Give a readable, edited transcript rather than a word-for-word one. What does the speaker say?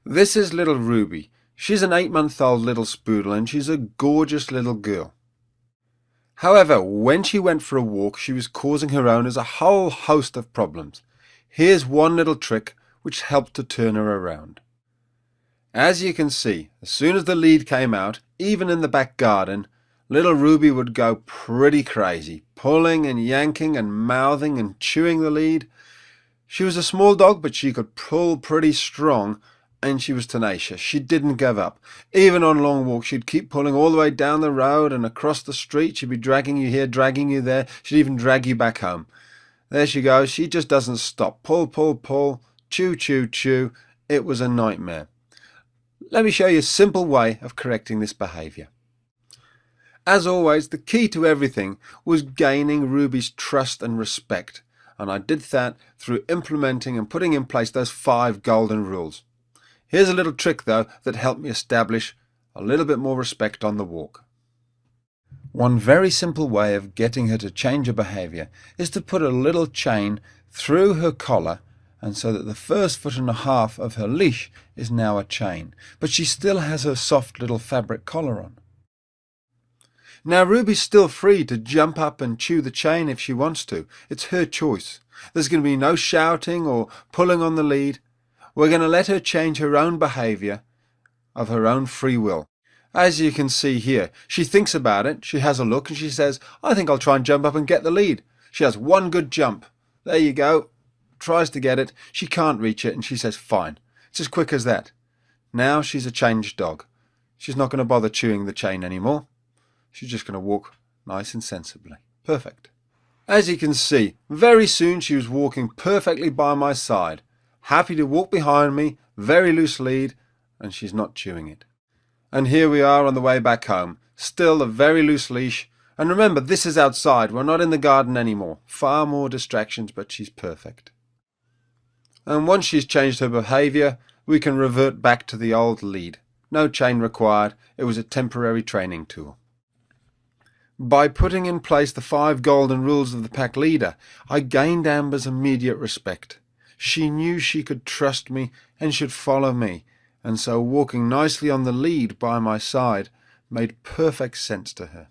This is little Ruby. She's an 8-month-old little spoodle and she's a gorgeous little girl. However, when she went for a walk, she was causing her owners a whole host of problems. Here's one little trick which helped to turn her around. As you can see, as soon as the lead came out, even in the back garden, little Ruby would go pretty crazy, pulling and yanking and mouthing and chewing the lead. She was a small dog, but she could pull pretty strong, and she was tenacious. She didn't give up. Even on long walks, she'd keep pulling all the way down the road and across the street. She'd be dragging you here, dragging you there. She'd even drag you back home. There she goes. She just doesn't stop. Pull, pull, pull. Chew, chew, chew. It was a nightmare. Let me show you a simple way of correcting this behaviour. As always, the key to everything was gaining Ruby's trust and respect. And I did that through implementing and putting in place those 5 golden rules. Here's a little trick though that helped me establish a little bit more respect on the walk. One very simple way of getting her to change her behaviour is to put a little chain through her collar, and so that the first 1.5 foot of her leash is now a chain, but she still has her soft little fabric collar on. Now Ruby's still free to jump up and chew the chain if she wants to. It's her choice. There's going to be no shouting or pulling on the lead. We're going to let her change her own behaviour of her own free will. As you can see here, she thinks about it, she has a look and she says, I think I'll try and jump up and get the lead. She has one good jump. There you go. Tries to get it. She can't reach it and she says, fine. It's as quick as that. Now she's a changed dog. She's not going to bother chewing the chain anymore. She's just going to walk nice and sensibly. Perfect. As you can see, very soon she was walking perfectly by my side. Happy to walk behind me, very loose lead, and she's not chewing it. And here we are on the way back home, still a very loose leash. And remember, this is outside, we're not in the garden anymore. Far more distractions, but she's perfect. And once she's changed her behaviour, we can revert back to the old lead. No chain required, it was a temporary training tool. By putting in place the 5 golden rules of the pack leader, I gained Amber's immediate respect. She knew she could trust me and should follow me, and so walking nicely on the lead by my side made perfect sense to her.